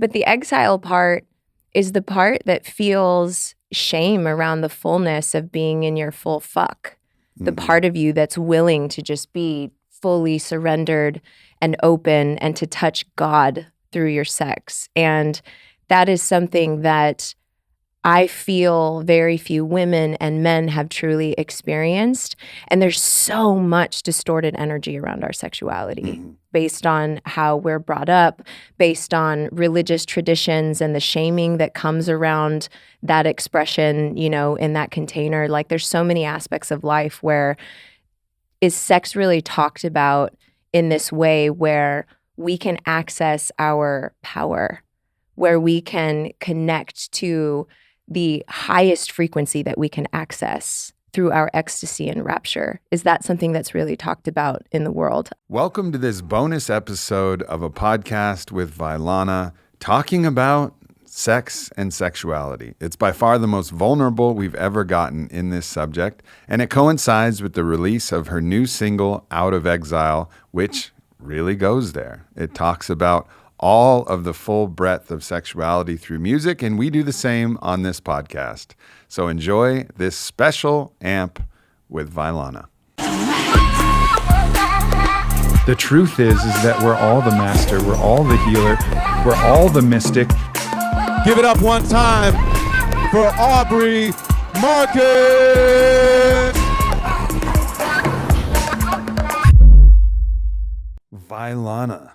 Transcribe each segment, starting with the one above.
But the exile part is the part that feels shame around the fullness of being in your full fuck. The part of you that's willing to just be fully surrendered and open and to touch God through your sex. And that is something that I feel very few women and men have truly experienced. And there's so much distorted energy around our sexuality based on how we're brought up, based on religious traditions and the shaming that comes around that expression, you know, in that container. Like there's so many aspects of life where is sex really talked about in this way where we can access our power, where we can connect to the highest frequency that we can access through our ecstasy and rapture. Is that something that's really talked about in the world? Welcome to this bonus episode of a podcast with Vylana talking about sex and sexuality. It's by far the most vulnerable we've ever gotten in this subject, and it coincides with the release of her new single, Out of Exile, which really goes there. It talks about all of the full breadth of sexuality through music, and we do the same on this podcast. So enjoy this special amp with Vylana. The truth is that we're all the master, we're all the healer, we're all the mystic. Give it up one time for Aubrey Marcus! Vylana.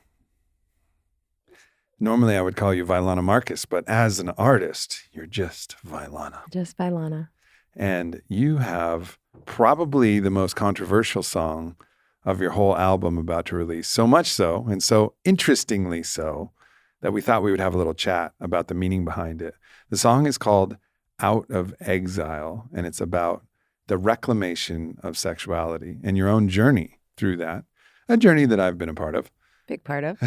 Normally I would call you Vylana Marcus, but as an artist, you're just Vylana. Just Vylana. And you have probably the most controversial song of your whole album about to release. So much so, and so interestingly so, that we thought we would have a little chat about the meaning behind it. The song is called Out of Exile, and it's about the reclamation of sexuality and your own journey through that, a journey that I've been a part of. Big part of.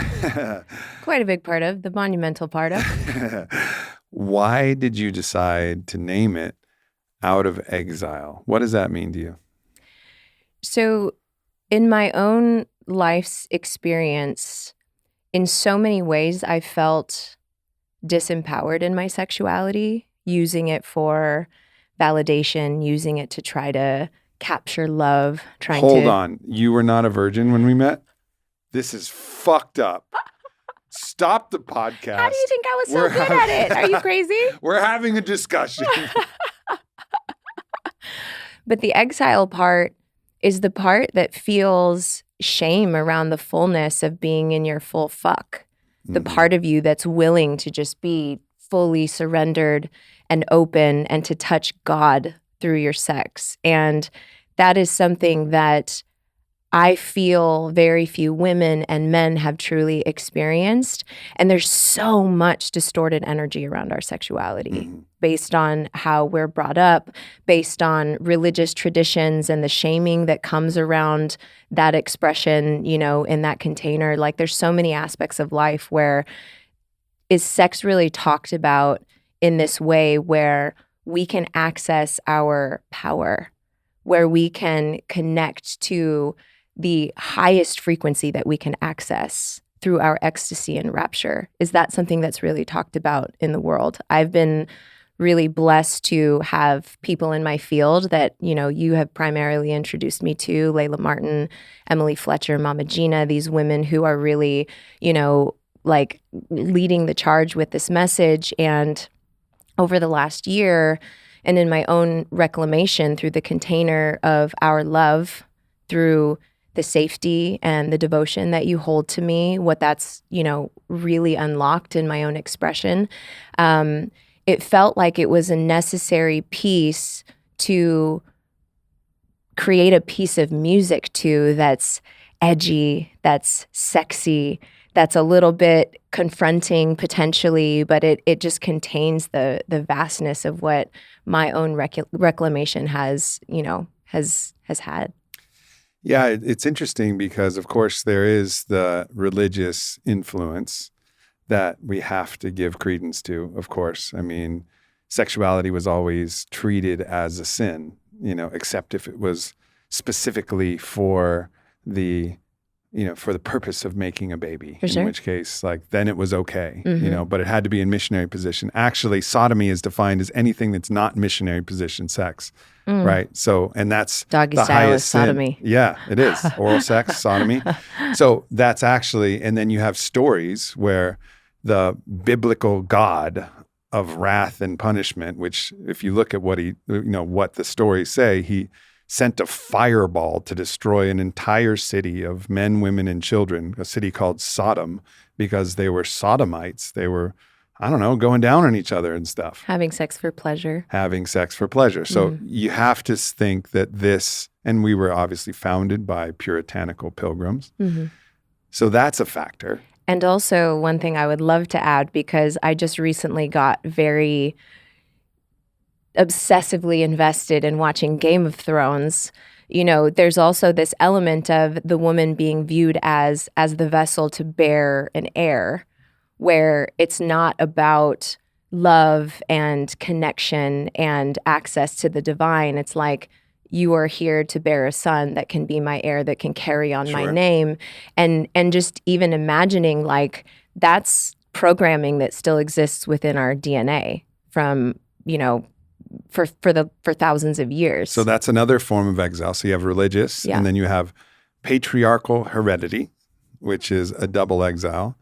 Quite a big part of, the monumental part of. Why did you decide to name it Out of Exile? What does that mean to you? So in my own life's experience, in so many ways, I felt disempowered in my sexuality, using it for validation, using it to try to capture love, Hold on. You were not a virgin when we met? This is fucked up. Stop the podcast. How do you think I was so good at it? Are you crazy? We're having a discussion. But the exile part is the part that feels shame around the fullness of being in your full fuck. The part of you that's willing to just be fully surrendered and open and to touch God through your sex. And that is something that I feel very few women and men have truly experienced. And there's so much distorted energy around our sexuality based on how we're brought up, based on religious traditions and the shaming that comes around that expression, you know, in that container. Like there's so many aspects of life where is sex really talked about in this way where we can access our power, where we can connect to the highest frequency that we can access through our ecstasy and rapture. Is that something that's really talked about in the world? I've been really blessed to have people in my field that, you know, you have primarily introduced me to, Layla Martin, Emily Fletcher, Mama Gina, these women who are really, you know, like leading the charge with this message. And over the last year, and in my own reclamation through the container of our love, through the safety and the devotion that you hold to me, what that's, you know, really unlocked in my own expression. It felt like it was a necessary piece to create a piece of music to that's edgy, that's sexy, that's a little bit confronting potentially, but it just contains the vastness of what my own reclamation has, you know, has had. Yeah, it's interesting because, of course, there is the religious influence that we have to give credence to, of course. I mean, sexuality was always treated as a sin, you know, except if it was specifically for the for the purpose of making a baby, For sure. in which case, like, then it was okay, but it had to be in missionary position. Actually, sodomy is defined as anything that's not missionary position sex, right? So, and that's Doggy the style highest is sodomy. sin. Yeah, it is. Oral sex, sodomy. So that's actually, and then you have stories where the biblical God of wrath and punishment, which if you look at what what the stories say, he sent a fireball to destroy an entire city of men, women, and children, a city called Sodom, because they were sodomites. They were, going down on each other and stuff. Having sex for pleasure. Having sex for pleasure. So you have to think that this, and we were obviously founded by puritanical pilgrims. So that's a factor. And also one thing I would love to add, because I just recently got very obsessively invested in watching Game of Thrones. There's also this element of the woman being viewed as the vessel to bear an heir, where it's not about love and connection and access to the divine. It's like, you are here to bear a son that can be my heir, that can carry on my name. And just even imagining, like, that's programming that still exists within our DNA from, for thousands of years. So that's another form of exile. So you have religious, and then you have patriarchal heredity, which is a double exile.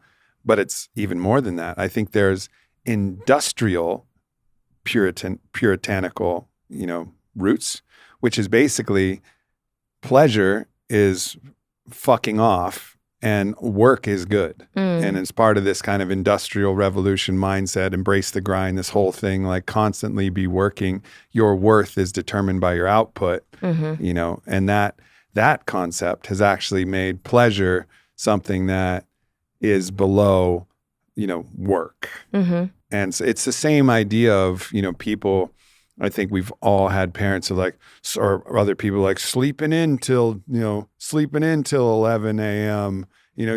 But it's even more than that. I think there's industrial puritanical, roots, which is basically pleasure is fucking off and work is good. And it's part of this kind of industrial revolution mindset, embrace the grind, this whole thing, like constantly be working. Your worth is determined by your output, and that concept has actually made pleasure something that is below, work. And so it's the same idea of, people. I think we've all had parents or other people like sleeping in till 11 a.m.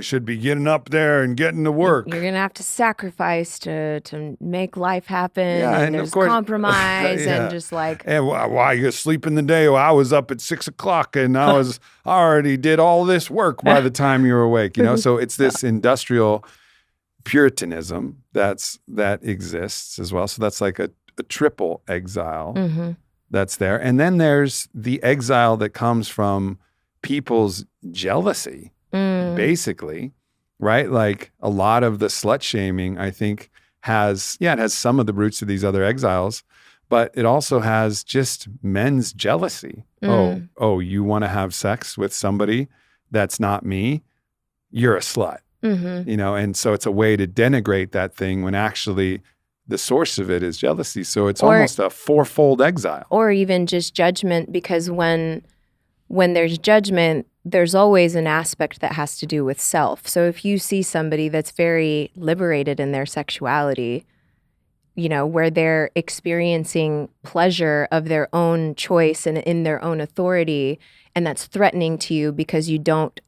Should be getting up there and getting to work. You're going to have to sacrifice to make life happen. Yeah, and there's of course, compromise and just like. And why you sleep in the day? Well, I was up at 6 o'clock and I already did all this work by the time you were awake. So it's this industrial puritanism that exists as well. So that's like a triple exile that's there. And then there's the exile that comes from people's jealousy, basically, right? Like a lot of the slut shaming, I think, it has some of the roots of these other exiles, but it also has just men's jealousy. Oh, you want to have sex with somebody that's not me? You're a slut. And so it's a way to denigrate that thing when actually the source of it is jealousy. So it's almost a fourfold exile. Or even just judgment, because when there's judgment, there's always an aspect that has to do with self. So if you see somebody that's very liberated in their sexuality, where they're experiencing pleasure of their own choice and in their own authority, and that's threatening to you because you don't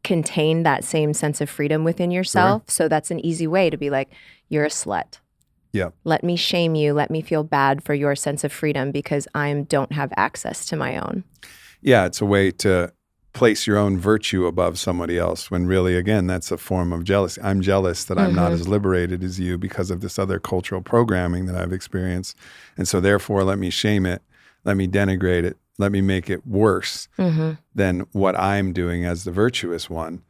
contain that same sense of freedom within yourself. Right. So that's an easy way to be like, you're a slut. Yeah. Let me shame you. Let me feel bad for your sense of freedom because I don't have access to my own. Yeah, it's a way to place your own virtue above somebody else when really, again, that's a form of jealousy. I'm jealous that I'm not as liberated as you because of this other cultural programming that I've experienced. And so therefore, let me shame it. Let me denigrate it. Let me make it worse than what I'm doing as the virtuous one.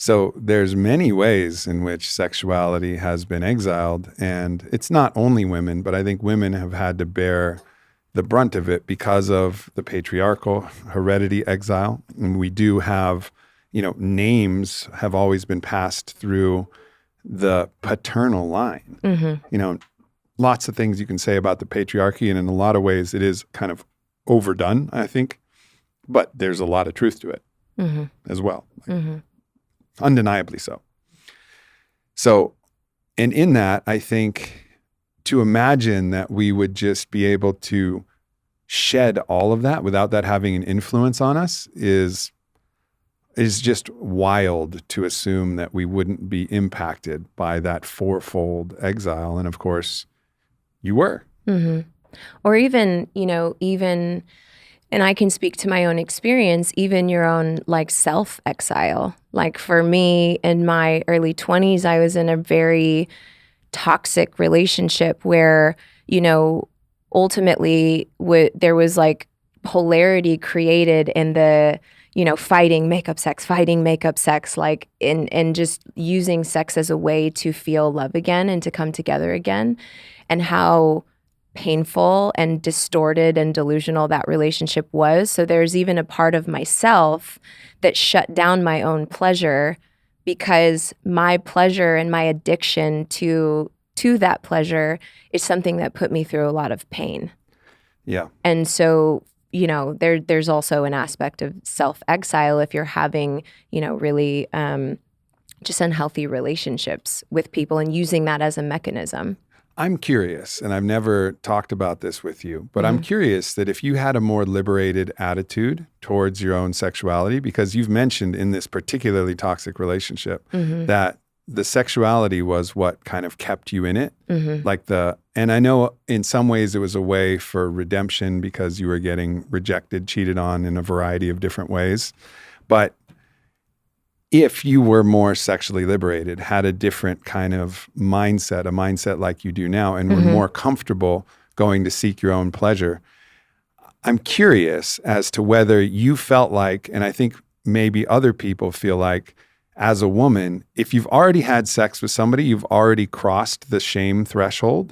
So there's many ways in which sexuality has been exiled, and it's not only women, but I think women have had to bear the brunt of it because of the patriarchal heredity exile. And we do have, names have always been passed through the paternal line. Lots of things you can say about the patriarchy, and in a lot of ways it is kind of overdone, I think, but there's a lot of truth to it as well. Undeniably so. So, and in that, I think to imagine that we would just be able to shed all of that without that having an influence on us is just wild to assume that we wouldn't be impacted by that fourfold exile. And of course, you were. Or even, and I can speak to my own experience, even your own like self-exile, Like for me, in my early 20s, I was in a very toxic relationship where, ultimately there was like polarity created in the, fighting makeup sex, like and just using sex as a way to feel love again and to come together again, and how painful and distorted and delusional that relationship was. So there's even a part of myself that shut down my own pleasure because my pleasure and my addiction to that pleasure is something that put me through a lot of pain. Yeah. And so, there's also an aspect of self-exile if you're having, really just unhealthy relationships with people and using that as a mechanism. I'm curious, and I've never talked about this with you, but I'm curious that if you had a more liberated attitude towards your own sexuality, because you've mentioned in this particularly toxic relationship that the sexuality was what kind of kept you in it. And I know in some ways it was a way for redemption because you were getting rejected, cheated on in a variety of different ways. But if you were more sexually liberated, had a different kind of mindset, a mindset like you do now, and were more comfortable going to seek your own pleasure, I'm curious as to whether you felt like, and I think maybe other people feel like, as a woman, if you've already had sex with somebody, you've already crossed the shame threshold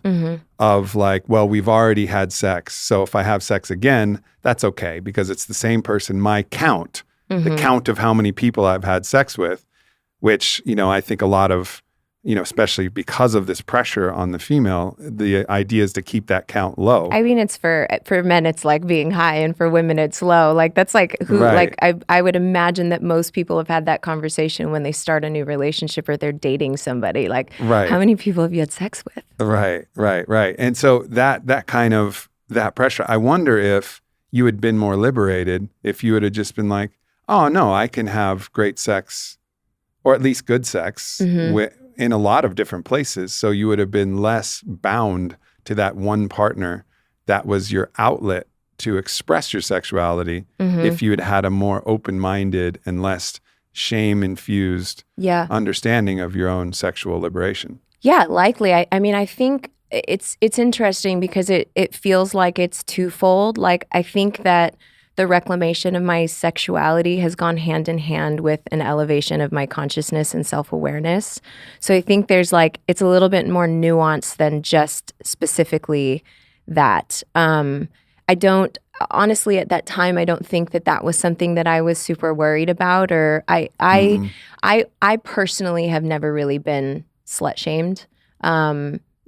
of like, well, we've already had sex. So if I have sex again, that's okay because it's the same person. My count, the count of how many people I've had sex with, which, I think a lot of, especially because of this pressure on the female, the idea is to keep that count low. I mean, it's for men, it's like being high, and for women, it's low. Like that's like who, Right. like I would imagine that most people have had that conversation when they start a new relationship or they're dating somebody. Like, Right. how many people have you had sex with? Right. And so that kind of, that pressure, I wonder if you had been more liberated, if you would have just been like, oh no, I can have great sex, or at least good sex in a lot of different places. So you would have been less bound to that one partner that was your outlet to express your sexuality if you had had a more open-minded and less shame-infused understanding of your own sexual liberation. Yeah, likely. I mean, I think it's interesting because it feels like it's twofold. Like I think that the reclamation of my sexuality has gone hand in hand with an elevation of my consciousness and self-awareness. So I think there's like, it's a little bit more nuanced than just specifically that. I don't, honestly, at that time, I don't think that was something that I was super worried about, or I personally have never really been slut shamed.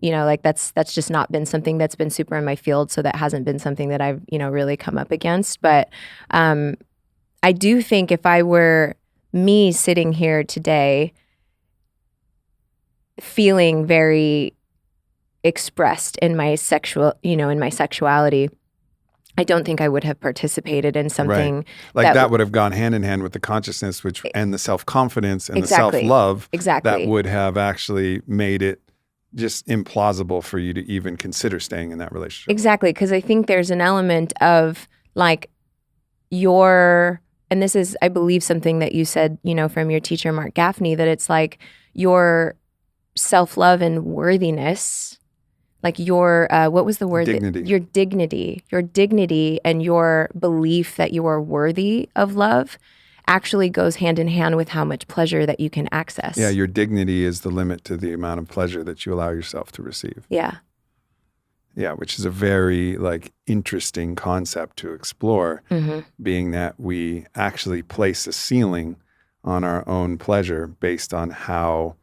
Like that's just not been something that's been super in my field. So that hasn't been something that I've, really come up against. But I do think if I were me sitting here today feeling very expressed in my in my sexuality, I don't think I would have participated in something like that would have gone hand in hand with the consciousness, and the self-confidence and the self-love that would have actually made it just implausible for you to even consider staying in that relationship. Exactly, because I think there's an element of like and this is, I believe, something that you said, from your teacher, Mark Gaffney, that it's like your self-love and worthiness, like your, what was the word? Dignity. Your dignity and your belief that you are worthy of love actually goes hand in hand with how much pleasure that you can access. Yeah, your dignity is the limit to the amount of pleasure that you allow yourself to receive. Yeah. Yeah, which is a very interesting concept to explore, being that we actually place a ceiling on our own pleasure based on how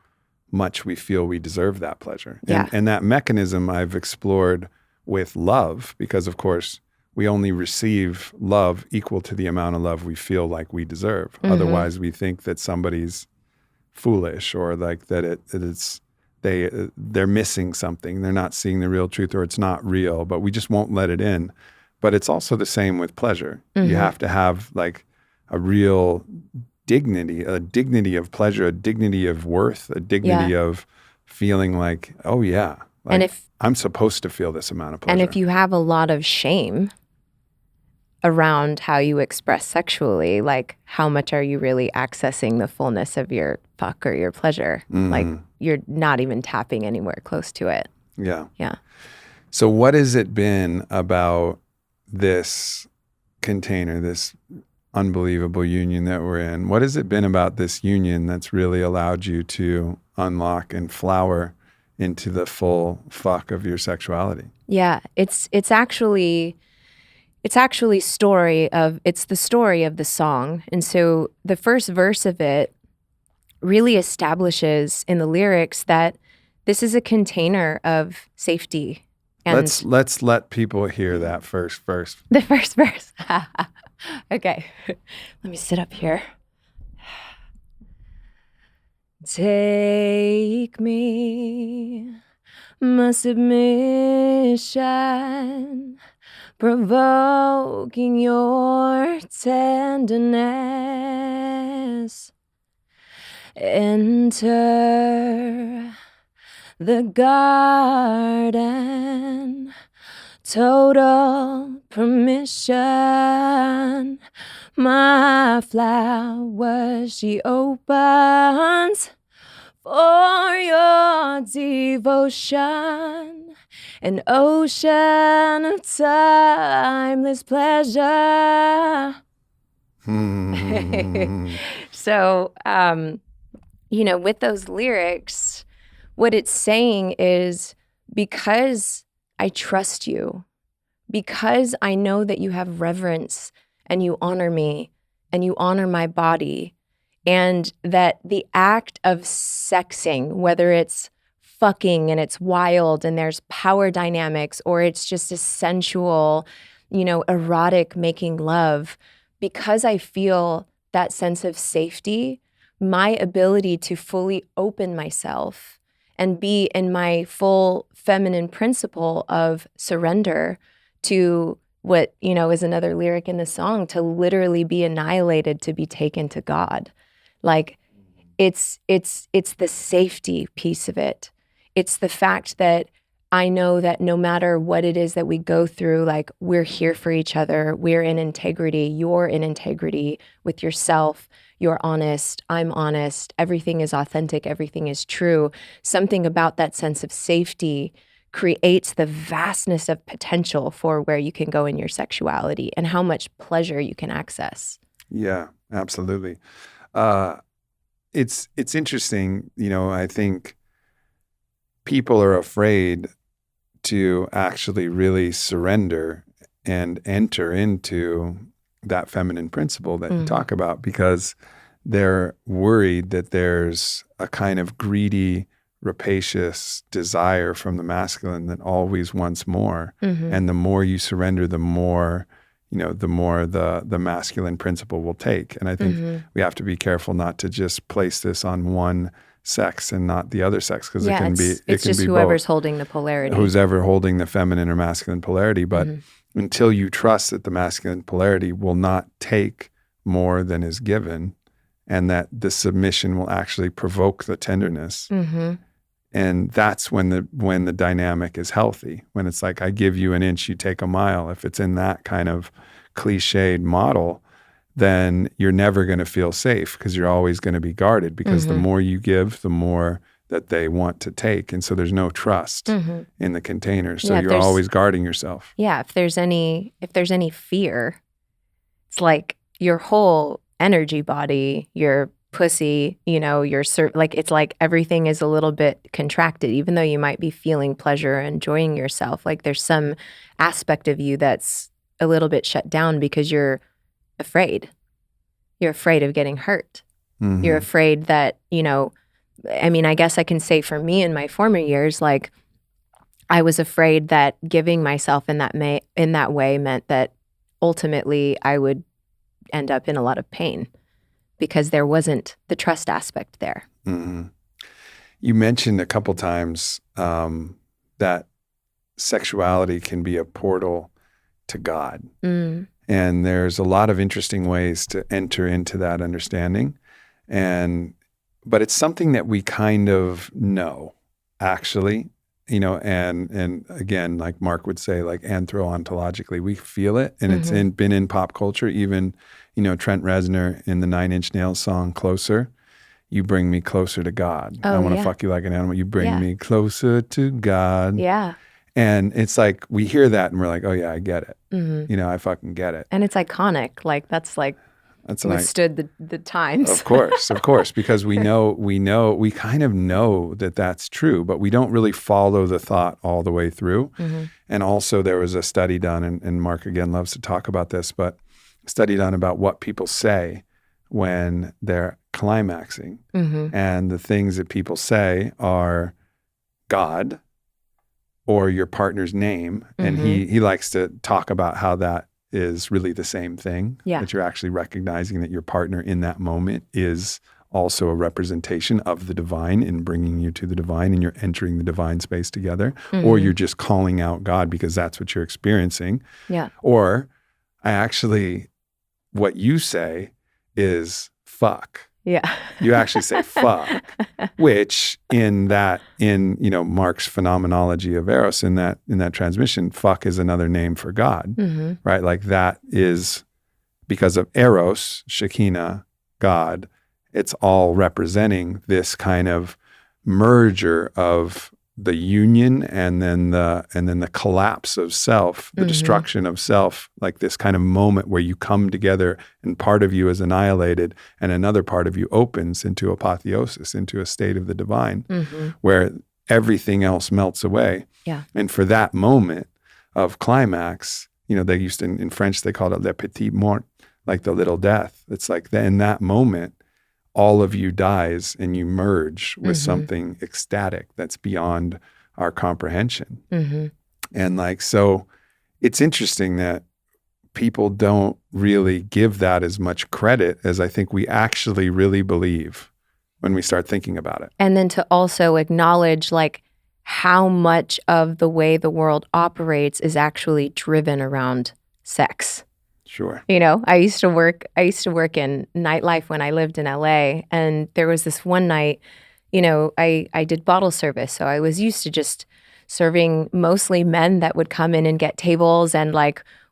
much we feel we deserve that pleasure. Yeah. And that mechanism I've explored with love, because of course we only receive love equal to the amount of love we feel like we deserve. Otherwise, we think that somebody's foolish, or like that they're missing something. They're not seeing the real truth, or it's not real, but we just won't let it in. But it's also the same with pleasure. You have to have like a real dignity, a dignity of pleasure, a dignity of worth, a dignity of feeling like, oh yeah, like, and if I'm supposed to feel this amount of pleasure. And if you have a lot of shame around how you express sexually. Like, how much are you really accessing the fullness of your fuck or your pleasure? Like, you're not even tapping anywhere close to it. Yeah. Yeah. So what has it been about this container, this unbelievable union that we're in? What has it been about this union that's really allowed you to unlock and flower into the full fuck of your sexuality? Yeah, it's actually the story of the song. And so the first verse of it really establishes in the lyrics that this is a container of safety. And Let's let people hear that first verse. the first verse. Okay. Let me sit up here. Take me, my submission, provoking your tenderness. Enter the garden, total permission. My flower she opens for your devotion, an ocean of timeless pleasure. So, with those lyrics, what it's saying is, because I trust you, because I know that you have reverence and you honor me and you honor my body, and that the act of sexing, whether it's fucking and it's wild and there's power dynamics, or it's just a sensual, erotic making love, because I feel that sense of safety, my ability to fully open myself and be in my full feminine principle of surrender to what, is another lyric in the song, to literally be annihilated, to be taken to God. Like, it's the safety piece of it. It's the fact that I know that no matter what it is that we go through, like, we're here for each other. We're in integrity. You're in integrity with yourself. You're honest. I'm honest. Everything is authentic. Everything is true. Something about that sense of safety creates the vastness of potential for where you can go in your sexuality and how much pleasure you can access. Yeah, absolutely. It's interesting, I think people are afraid to actually really surrender and enter into that feminine principle that you talk about, because they're worried that there's a kind of greedy, rapacious desire from the masculine that always wants more. And the more you surrender, the more the masculine principle will take. And I think we have to be careful not to just place this on one sex and not the other sex, because it can be whoever's both. holding the polarity. Who's ever holding the feminine or masculine polarity. But until you trust that the masculine polarity will not take more than is given, and that the submission will actually provoke the tenderness, and that's when the dynamic is healthy. When it's like, I give you an inch, you take a mile. If it's in that kind of cliched model, then you're never going to feel safe, because you're always going to be guarded, because the more you give, the more that they want to take. And so there's no trust in the container. So you're always guarding yourself. Yeah. If there's any fear, it's like your whole energy body, your pussy, it's like everything is a little bit contracted, even though you might be feeling pleasure and enjoying yourself. Like, there's some aspect of you that's a little bit shut down because you're afraid. You're afraid of getting hurt. You're afraid that, I guess I can say for me in my former years, like, I was afraid that giving myself in that way meant that ultimately I would end up in a lot of pain, because there wasn't the trust aspect there. You mentioned a couple times that sexuality can be a portal to God. And there's a lot of interesting ways to enter into that understanding. But it's something that we kind of know, actually. and again, like Mark would say, like anthro-ontologically, we feel it, and it's been in pop culture. Even, Trent Reznor in the 9 Inch Nails song "Closer," you bring me closer to God. I want to fuck you like an animal. You bring me closer to God. Yeah. And it's like we hear that and we're like, oh yeah, I get it. I fucking get it. And it's iconic. Like that's withstood the times. Of course, because we kind of know that that's true, but we don't really follow the thought all the way through. And also there was a study done, and Mark again loves to talk about this, but a study done about what people say when they're climaxing. And the things that people say are God or your partner's name. And he likes to talk about how that is really the same thing, that you're actually recognizing that your partner in that moment is also a representation of the divine in bringing you to the divine, and you're entering the divine space together, or you're just calling out God because that's what you're experiencing. Or what you say is fuck. You actually say fuck, which in Mark's phenomenology of Eros, in that transmission, fuck is another name for God, right? Like that is because of Eros, Shekinah, God. It's all representing this kind of merger of the union and then the collapse of self, the destruction of self, like this kind of moment where you come together and part of you is annihilated and another part of you opens into apotheosis, into a state of the divine, where everything else melts away. And for that moment of climax, they used to, in French, they called it le petit mort, like the little death. It's like in that moment, all of you dies and you merge with something ecstatic that's beyond our comprehension. And so it's interesting that people don't really give that as much credit as I think we actually really believe when we start thinking about it. And then to also acknowledge how much of the way the world operates is actually driven around sex. Sure. I used to work in nightlife when I lived in LA, and there was this one night, I did bottle service, so I was used to just serving mostly men that would come in and get tables, and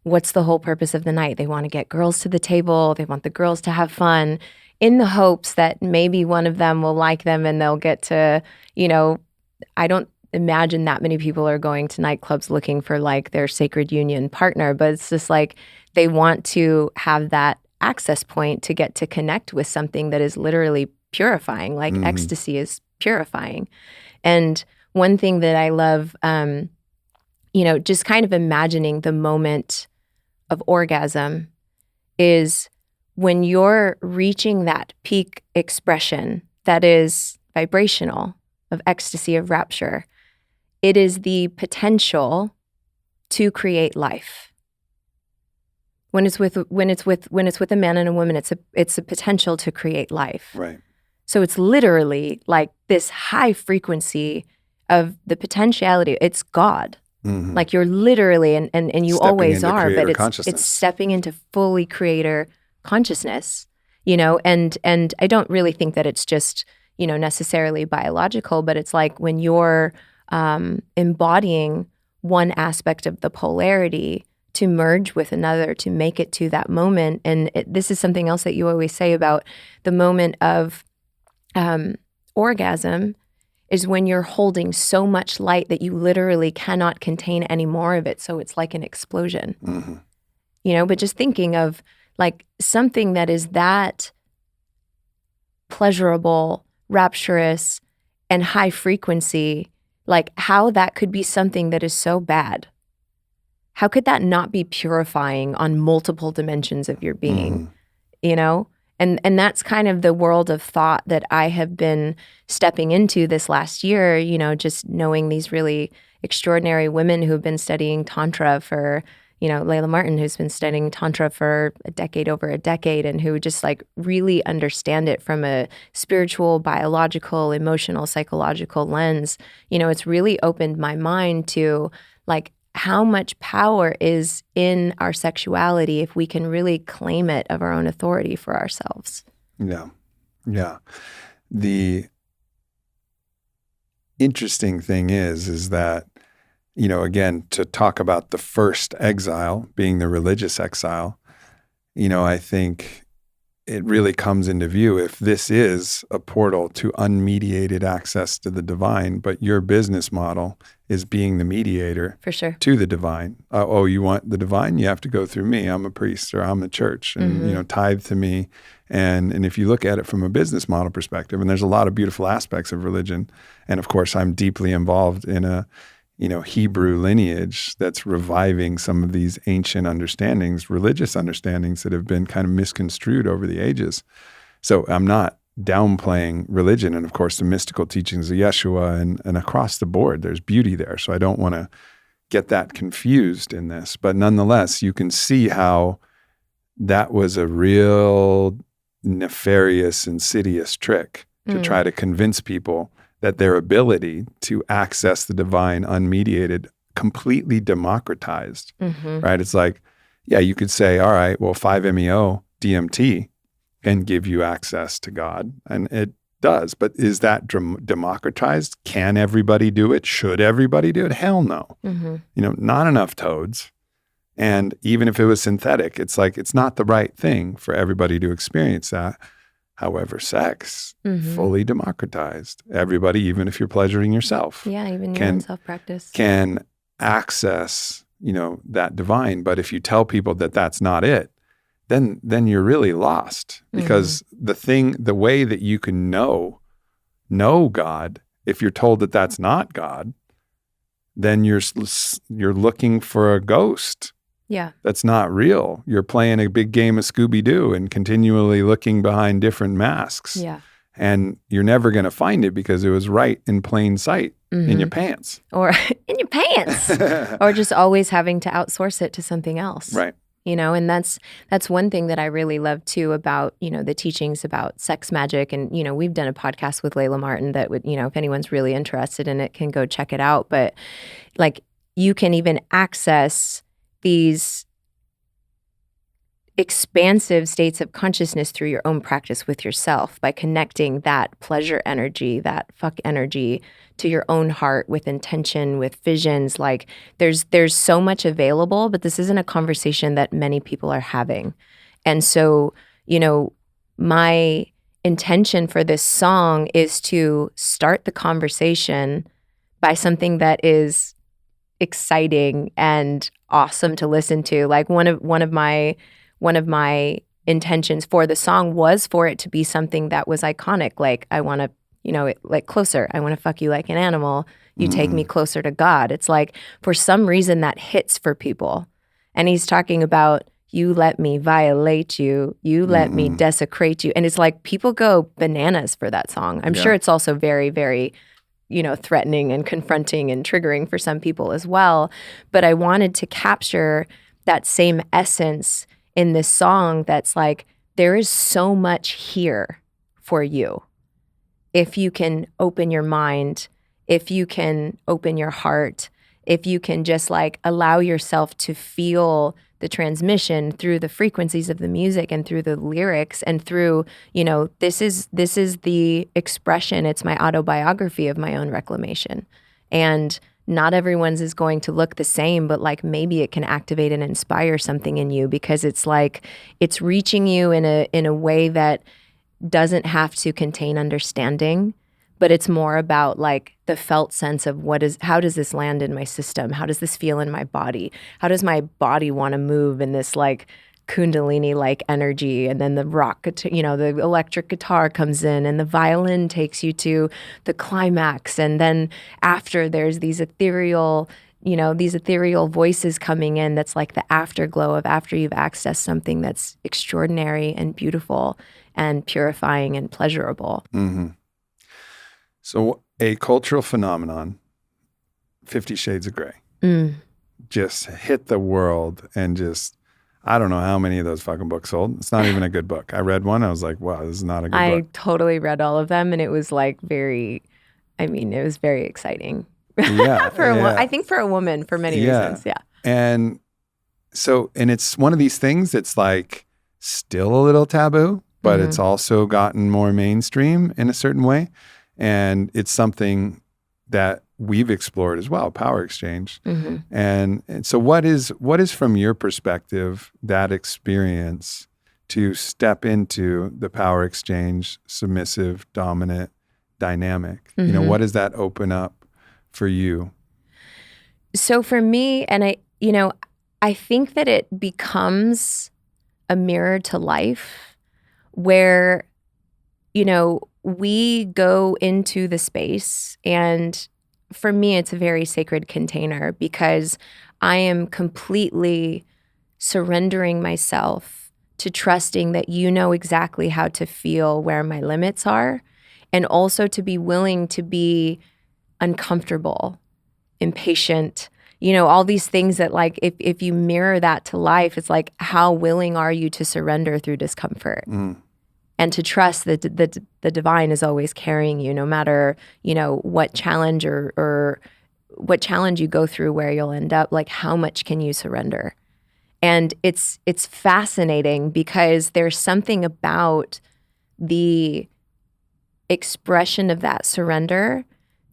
what's the whole purpose of the night? They want to get girls to the table, they want the girls to have fun, in the hopes that maybe one of them will like them and they'll get to, I don't imagine that many people are going to nightclubs looking for their sacred union partner, but it's just they want to have that access point to get to connect with something that is literally purifying, ecstasy is purifying. And one thing that I love, just kind of imagining the moment of orgasm is when you're reaching that peak expression that is vibrational, of ecstasy, of rapture, it is the potential to create life. When it's with a man and a woman, it's a potential to create life. Right. So it's literally this high frequency of the potentiality. It's God. You're literally, and you stepping always into are, but consciousness. It's stepping into fully creator consciousness. And I don't really think that it's just necessarily biological, but it's when you're embodying one aspect of the polarity to merge with another, to make it to that moment. And this is something else that you always say about the moment of orgasm is when you're holding so much light that you literally cannot contain any more of it. So it's like an explosion, but just thinking of something that is that pleasurable, rapturous, and high frequency, how that could be something that is so bad. How could that not be purifying on multiple dimensions of your being, And that's kind of the world of thought that I have been stepping into this last year, just knowing these really extraordinary women who have been studying Tantra for, Layla Martin, who's been studying Tantra for over a decade, and who just really understand it from a spiritual, biological, emotional, psychological lens. It's really opened my mind to how much power is in our sexuality if we can really claim it of our own authority for ourselves. Yeah. interesting thing is that, again, to talk about the first exile being the religious exile, I think it really comes into view if this is a portal to unmediated access to the divine, but your business model is being the mediator For sure. to the divine. You want the divine? You have to go through me. I'm a priest or I'm a church and, tithe to me. And if you look at it from a business model perspective, and there's a lot of beautiful aspects of religion. And of course, I'm deeply involved in a, Hebrew lineage that's reviving some of these ancient understandings, religious understandings that have been kind of misconstrued over the ages. So I'm not downplaying religion. And of course, the mystical teachings of Yeshua and across the board, there's beauty there. So I don't want to get that confused in this. But nonetheless, you can see how that was a real nefarious, insidious trick to try to convince people that their ability to access the divine unmediated, completely democratized, right? It's like, yeah, you could say, all right, well, 5-MeO DMT can give you access to God, and it does. But is that democratized? Can everybody do it? Should everybody do it? Hell no. Not enough toads. And even if it was synthetic, it's like, it's not the right thing for everybody to experience that. However, sex, fully democratized. Everybody, even if you're pleasuring yourself. Yeah, even your own self-practice. Can access, that divine. But if you tell people that that's not it, then you're really lost. Because the way that you can know God, if you're told that that's not God, then you're looking for a ghost. Yeah. That's not real. You're playing a big game of Scooby-Doo and continually looking behind different masks. Yeah. And you're never going to find it because it was right in plain sight in your pants. Or in your pants. Or just always having to outsource it to something else. Right. And that's one thing that I really love too about, the teachings about sex magic. And, we've done a podcast with Layla Martin that would, if anyone's really interested in it, can go check it out. But like, you can even access these expansive states of consciousness through your own practice with yourself by connecting that pleasure energy, that fuck energy to your own heart with intention, with visions. Like there's so much available, but this isn't a conversation that many people are having. And so, my intention for this song is to start the conversation by something that is exciting and awesome to listen to. Like one of my intentions for the song was for it to be something that was iconic. Like I want to, like closer. I want to fuck you like an animal. You take me closer to God. It's like for some reason that hits for people. And he's talking about you let me violate you. You let me desecrate you. And it's like people go bananas for that song. I'm sure it's also very, very threatening and confronting and triggering for some people as well. But I wanted to capture that same essence in this song that's like, there is so much here for you. If you can open your mind, if you can open your heart, if you can just like allow yourself to feel the transmission through the frequencies of the music and through the lyrics and through, this is the expression. It's my autobiography of my own reclamation. And not everyone's is going to look the same, but like maybe it can activate and inspire something in you because it's like it's reaching you in a way that doesn't have to contain understanding, but it's more about like the felt sense of how does this land in my system? How does this feel in my body? How does my body want to move in this like Kundalini-like energy? And then the rock, the electric guitar comes in and the violin takes you to the climax. And then after there's these ethereal voices coming in that's like the afterglow of after you've accessed something that's extraordinary and beautiful and purifying and pleasurable. Mm-hmm. So a cultural phenomenon, 50 Shades of Grey, just hit the world and just, I don't know how many of those fucking books sold. It's not even a good book. I read one. I was like, wow, this is not a good book. I totally read all of them. And it was like it was very exciting. Yeah. I think for a woman, for many reasons. Yeah. And so, and it's one of these things that's like still a little taboo, but it's also gotten more mainstream in a certain way. And it's something that we've explored as well, power exchange. And so what is from your perspective that experience to step into the power exchange, submissive, dominant dynamic? What does that open up for you? So for me, and I think that it becomes a mirror to life where, we go into the space, and for me, it's a very sacred container because I am completely surrendering myself to trusting that you know exactly how to feel where my limits are, and also to be willing to be uncomfortable, impatient, all these things that, like, if you mirror that to life, it's like, how willing are you to surrender through discomfort? And to trust that the divine is always carrying you, no matter, what challenge or what challenge you go through, where you'll end up, like, how much can you surrender? And it's fascinating because there's something about the expression of that surrender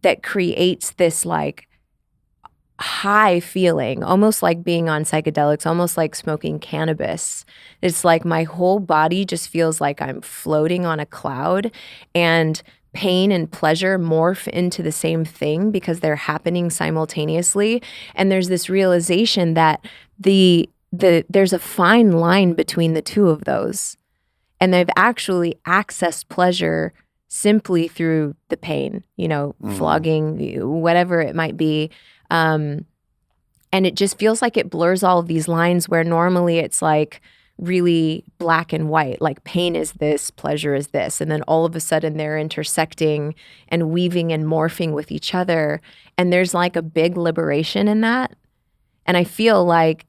that creates this, like, high feeling, almost like being on psychedelics, almost like smoking cannabis. It's like my whole body just feels like I'm floating on a cloud, and pain and pleasure morph into the same thing because they're happening simultaneously. And there's this realization that there's a fine line between the two of those. And they've actually accessed pleasure simply through the pain, flogging, whatever it might be. And it just feels like it blurs all of these lines where normally it's like really black and white, like pain is this, pleasure is this. And then all of a sudden they're intersecting and weaving and morphing with each other. And there's like a big liberation in that. And I feel like,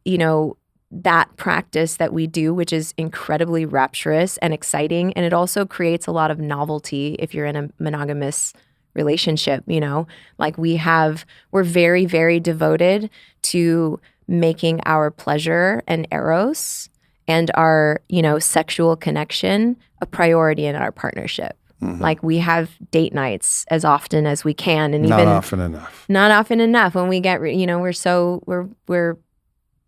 that practice that we do, which is incredibly rapturous and exciting, and it also creates a lot of novelty if you're in a monogamous relationship, like we're very, very devoted to making our pleasure and eros and our, sexual connection a priority in our partnership. Like we have date nights as often as we can, and not often enough when we get, we're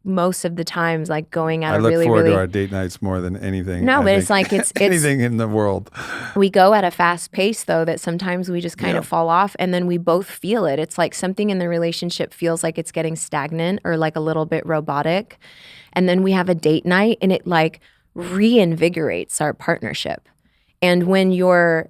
most of the times like going at I a look really, forward really, to our date nights more than anything. No, but it's like it's anything in the world. We go at a fast pace though that sometimes we just kind of fall off, and then we both feel it. It's like something in the relationship feels like it's getting stagnant or like a little bit robotic. And then we have a date night and it like reinvigorates our partnership. And when you're,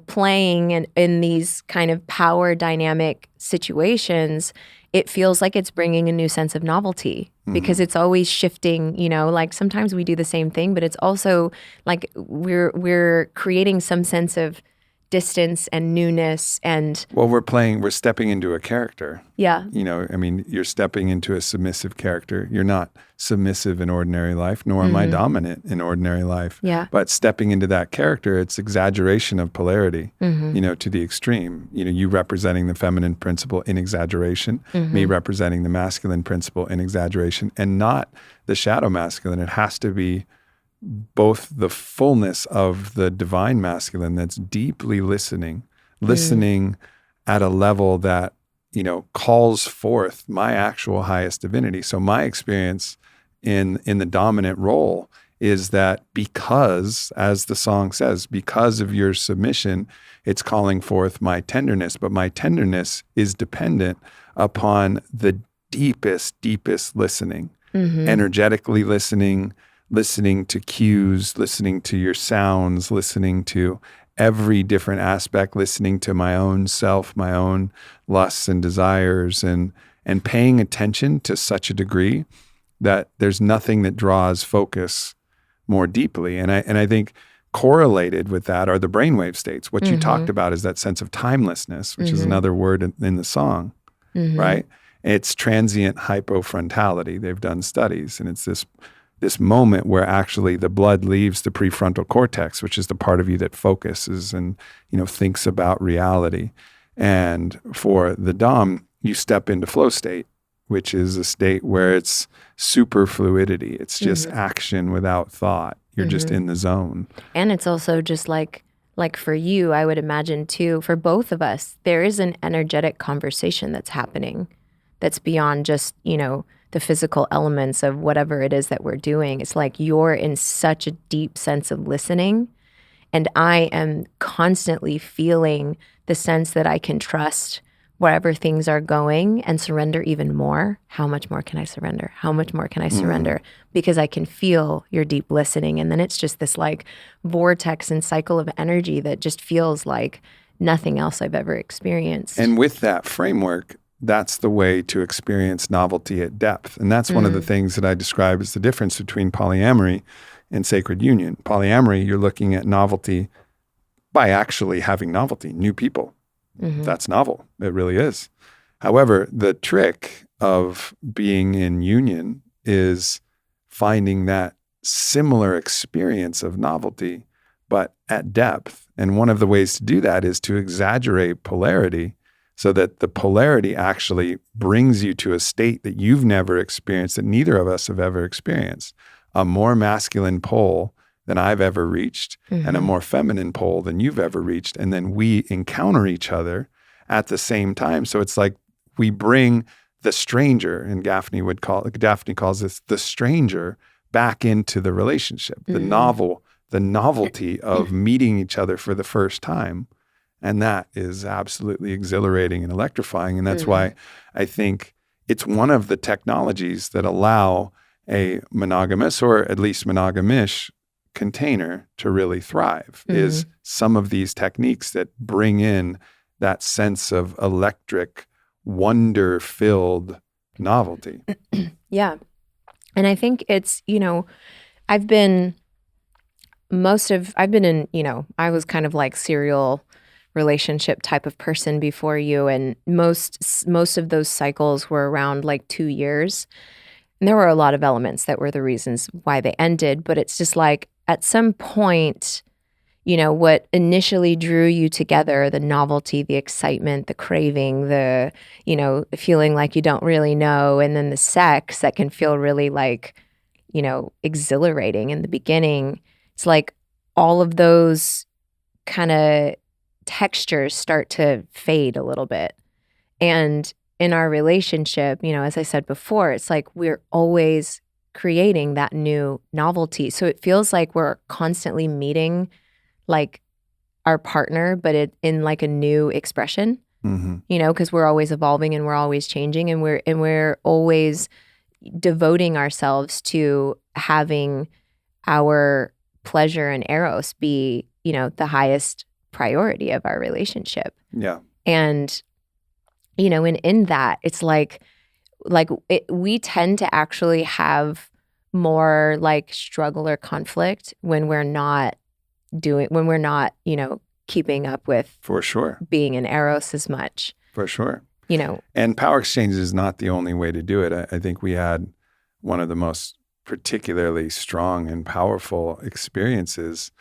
playing in these kind of power dynamic situations, it feels like it's bringing a new sense of novelty because it's always shifting, like sometimes we do the same thing, but it's also like we're creating some sense of distance and newness and... Well, we're stepping into a character. Yeah. You're stepping into a submissive character. You're not submissive in ordinary life, nor am I dominant in ordinary life. Yeah. But stepping into that character, it's exaggeration of polarity, to the extreme. You representing the feminine principle in exaggeration, me representing the masculine principle in exaggeration, and not the shadow masculine. It has to be both the fullness of the divine masculine that's deeply listening at a level that, calls forth my actual highest divinity. So my experience in the dominant role is that because, as the song says, because of your submission, it's calling forth my tenderness, but my tenderness is dependent upon the deepest listening, energetically listening to cues, listening to your sounds, listening to every different aspect, listening to my own self, my own lusts and desires, and paying attention to such a degree that there's nothing that draws focus more deeply. And I think correlated with that are the brainwave states. What you talked about is that sense of timelessness, which is another word in the song, right? It's transient hypofrontality. They've done studies, and it's this moment where actually the blood leaves the prefrontal cortex, which is the part of you that focuses and, thinks about reality. And for the Dom, you step into flow state, which is a state where it's super fluidity. It's just action without thought. You're just in the zone. And it's also just like like for you, I would imagine too, for both of us, there is an energetic conversation that's happening that's beyond just, the physical elements of whatever it is that we're doing. It's like you're in such a deep sense of listening. And I am constantly feeling the sense that I can trust wherever things are going and surrender even more. How much more can I surrender? How much more can I surrender? Because I can feel your deep listening. And then it's just this like vortex and cycle of energy that just feels like nothing else I've ever experienced. And with that framework, that's the way to experience novelty at depth. And that's one of the things that I describe as the difference between polyamory and sacred union. Polyamory, you're looking at novelty by actually having novelty, new people. That's novel. It really is. However, the trick of being in union is finding that similar experience of novelty, but at depth. And one of the ways to do that is to exaggerate polarity so that the polarity actually brings you to a state that you've never experienced, that neither of us have ever experienced. A more masculine pole than I've ever reached and a more feminine pole than you've ever reached. And then we encounter each other at the same time. So it's like we bring the stranger, and Daphne calls this the stranger, back into the relationship, the novelty of meeting each other for the first time. And that is absolutely exhilarating and electrifying. And that's why I think it's one of the technologies that allow a monogamous, or at least monogamish, container to really thrive, is some of these techniques that bring in that sense of electric, wonder-filled novelty. Yeah. And I think it's, I've been in, I was kind of like serial relationship type of person before you. And most of those cycles were around like 2 years. And there were a lot of elements that were the reasons why they ended. But it's just like at some point, what initially drew you together, the novelty, the excitement, the craving, the feeling like you don't really know, and then the sex that can feel really like, exhilarating in the beginning. It's like all of those kind of textures start to fade a little bit. And in our relationship, as I said before, it's like we're always creating that new novelty. So it feels like we're constantly meeting like our partner, but in like a new expression, because we're always evolving and we're always changing, and we're always devoting ourselves to having our pleasure and eros be, the highest priority of our relationship. Yeah. And, in that, it's we tend to actually have more like struggle or conflict when we're not keeping up with, for sure, being in eros as much. For sure. And power exchange is not the only way to do it. I think we had one of the most particularly strong and powerful experiences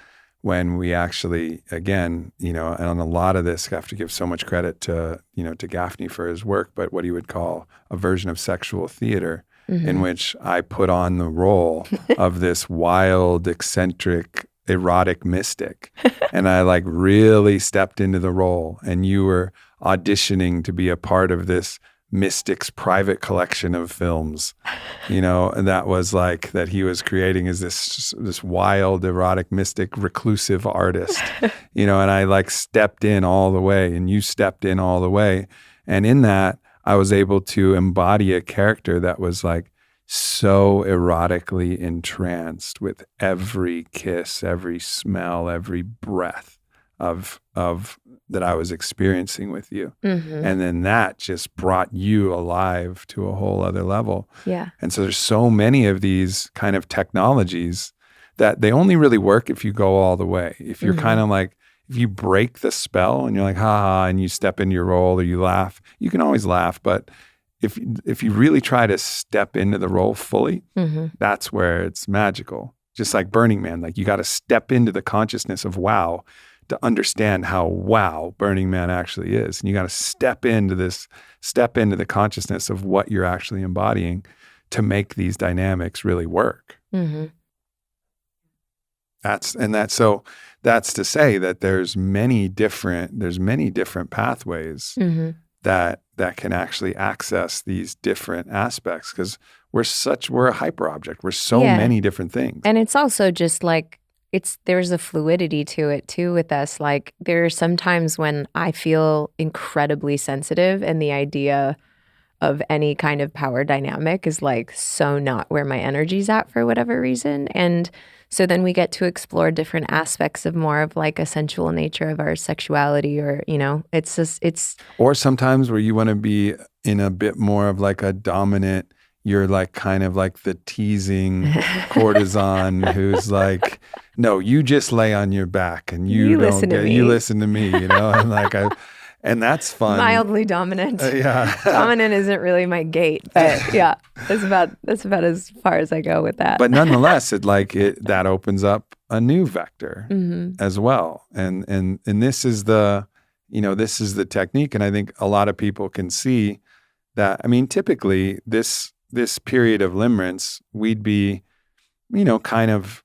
when we actually, again, and on a lot of this, I have to give so much credit to Gaffney for his work, but what he would call a version of sexual theater, in which I put on the role of this wild, eccentric, erotic mystic. And I like really stepped into the role, and you were auditioning to be a part of this mystic's private collection of films, and that was like that he was creating as this wild, erotic, mystic, reclusive artist, and I like stepped in all the way, and you stepped in all the way. And in that, I was able to embody a character that was like so erotically entranced with every kiss, every smell, every breath of that I was experiencing with you. And then that just brought you alive to a whole other level. Yeah. And so there's so many of these kind of technologies that they only really work if you go all the way. If you're kind of like, if you break the spell and you're like, ha ha, and you step into your role or you laugh, you can always laugh. But if you really try to step into the role fully, that's where it's magical. Just like Burning Man, like you got to step into the consciousness of wow to understand how wow Burning Man actually is. And you got to step into the consciousness of what you're actually embodying to make these dynamics really work. That's to say that there's many different pathways that can actually access these different aspects, because we're a hyper object. We're so many different things. And it's also just like, there's a fluidity to it too with us. Like, there are some times when I feel incredibly sensitive, and the idea of any kind of power dynamic is like so not where my energy's at for whatever reason. And so then we get to explore different aspects of more of like a sensual nature of our sexuality, or, Or sometimes where you want to be in a bit more of like a dominant, you're like kind of like the teasing courtesan who's like, no, you just lay on your back and you listen to me, and that's fun. Mildly dominant. Yeah. Dominant isn't really my gate, but yeah, that's about as far as I go with that. But nonetheless, that opens up a new vector as well. And this is the technique. And I think a lot of people can see that. I mean, typically this period of limerence, we'd be, kind of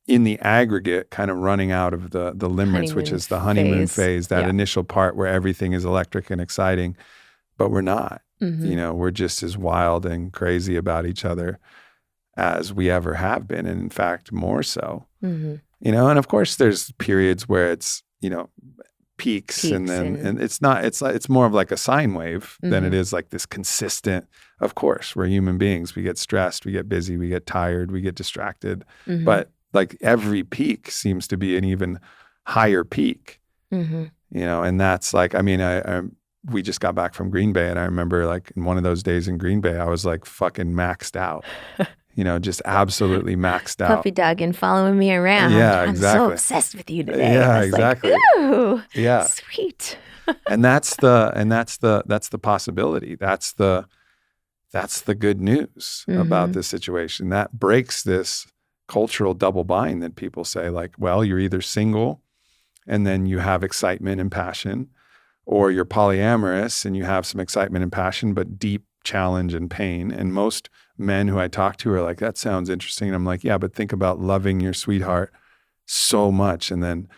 in the aggregate, kind of running out of the limerence, which is the honeymoon phase, that initial part where everything is electric and exciting, but we're not. We're just as wild and crazy about each other as we ever have been, and in fact, more so. And of course, there's periods where it's peaks and it's more of like a sine wave than it is like this consistent. Of course, we're human beings. We get stressed, we get busy, we get tired, we get distracted, but like every peak seems to be an even higher peak, and that's like, I mean, we just got back from Green Bay, and I remember like in one of those days in Green Bay, I was like fucking maxed out, just absolutely maxed out. Puppy dog and following me around. Yeah, I'm exactly. so obsessed with you today. Yeah, exactly. Like, ooh, yeah, sweet. and that's the possibility. That's the good news about this situation. That breaks this cultural double bind that people say, like, well, you're either single and then you have excitement and passion, or you're polyamorous and you have some excitement and passion, but deep challenge and pain. And most men who I talk to are like, that sounds interesting. And I'm like, yeah, but think about loving your sweetheart so much and then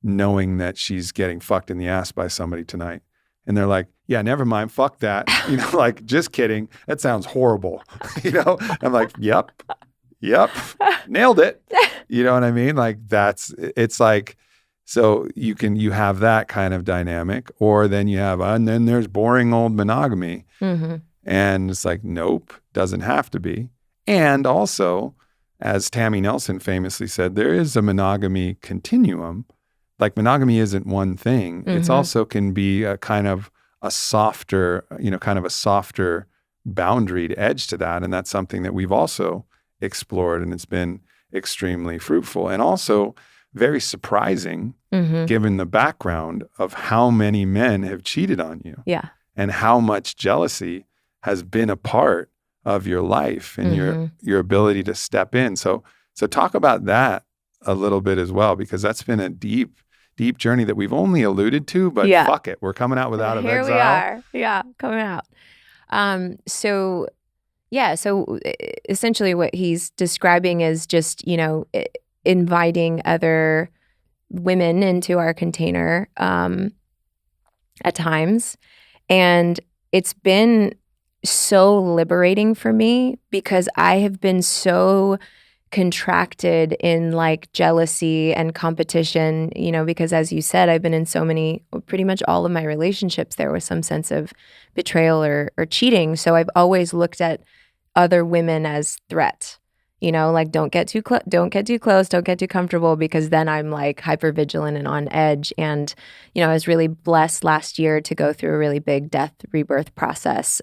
knowing that she's getting fucked in the ass by somebody tonight. And they're like, yeah, never mind, fuck that. Like, just kidding. That sounds horrible. I'm like, yep, nailed it. You know what I mean? Like, it's like, so you have that kind of dynamic, or then you have, and then there's boring old monogamy. And it's like, nope, doesn't have to be. And also, as Tammy Nelson famously said, there is a monogamy continuum. Like, monogamy isn't one thing. It's also can be a kind of a softer, boundaried edge to that. And that's something that we've also explored, and it's been extremely fruitful and also very surprising given the background of how many men have cheated on you. Yeah. And how much jealousy has been a part of your life and your ability to step in. So talk about that a little bit as well, because that's been a deep journey that we've only alluded to, but fuck it. We're coming out without Here Exile. we are. Yeah, coming out. So essentially what he's describing is just, inviting other women into our container at times. And it's been so liberating for me, because I have been so contracted in like jealousy and competition, because as you said, I've been in so many, pretty much all of my relationships, there was some sense of betrayal or cheating. So I've always looked at other women as threat. Like, don't get too close, don't get too comfortable, because then I'm like hyper vigilant and on edge. And, I was really blessed last year to go through a really big death rebirth process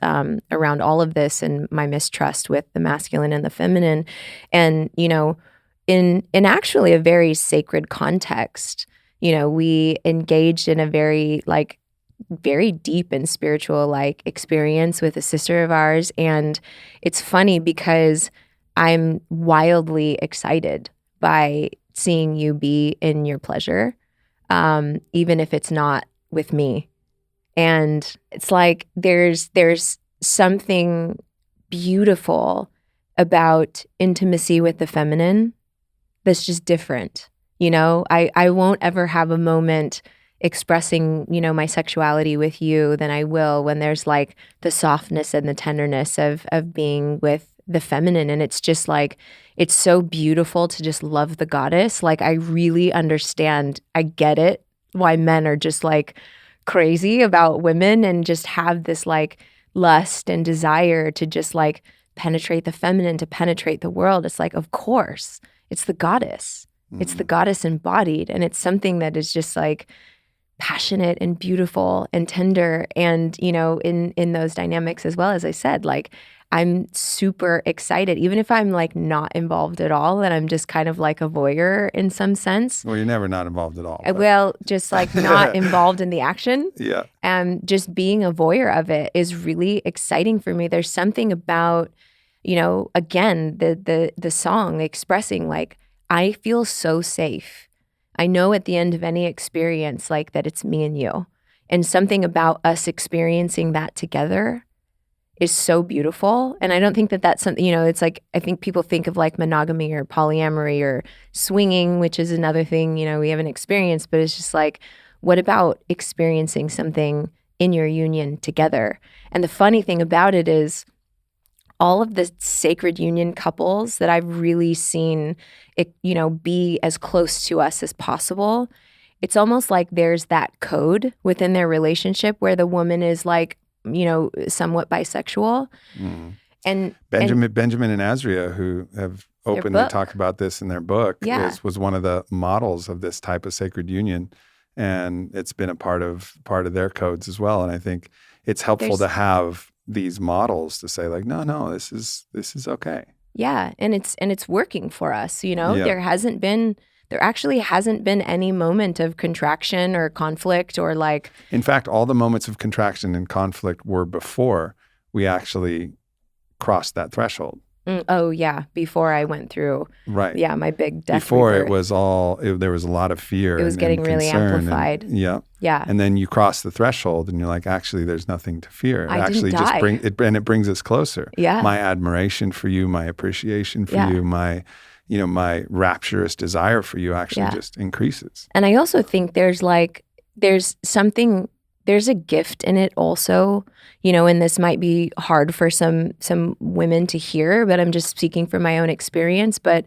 around all of this and my mistrust with the masculine and the feminine. And, in actually a very sacred context, we engaged in a very deep and spiritual experience with a sister of ours. And it's funny because I'm wildly excited by seeing you be in your pleasure, even if it's not with me. And it's like there's something beautiful about intimacy with the feminine that's just different. You know, I won't ever have a moment expressing, you know, my sexuality with you than I will when there's like the softness and the tenderness of being with the feminine. And it's just like, it's so beautiful to just love the goddess. Like, I really understand, I get it, why men are just like crazy about women and just have this like lust and desire to just like penetrate the feminine, to penetrate the world. It's like, of course, it's the goddess. It's the goddess embodied. And it's something that is just like passionate and beautiful and tender. And, you know, in those dynamics as well, as I said, like, I'm super excited, even if I'm like not involved at all, and I'm just kind of like a voyeur in some sense. Well, you're never not involved at all. Well, just like not involved in the action. Yeah. And just being a voyeur of it is really exciting for me. There's something about, you know, again, the song expressing like, I feel so safe. I know at the end of any experience like that it's me and you. And something about us experiencing that together is so beautiful. And I don't think that that's something, you know, it's like, I think people think of like monogamy or polyamory or swinging, which is another thing, you know, we haven't experienced, but it's just like, what about experiencing something in your union together? And the funny thing about it is all of the sacred union couples that I've really seen it, you know, be as close to us as possible, it's almost like there's that code within their relationship where the woman is like, you know, somewhat bisexual. And Benjamin and Azria, who have openly talked about this in their book, was one of the models of this type of sacred union. And it's been a part of their codes as well. And I think it's helpful to have these models to say like, no, this is okay. Yeah. And it's working for us, you know. There actually hasn't been any moment of contraction or conflict or like. In fact, all the moments of contraction and conflict were before we actually crossed that threshold. Oh yeah, before I went through. Right. Yeah, my big death. Before rebirth. it was there was a lot of fear. It was getting really amplified. Yeah. And then you cross the threshold and you're like, actually, there's nothing to fear. I didn't die. It brings us closer. Yeah. My admiration for you, my appreciation for you, my rapturous desire for you actually just increases. And I also think there's a gift in it also, you know, and this might be hard for some women to hear, but I'm just speaking from my own experience. But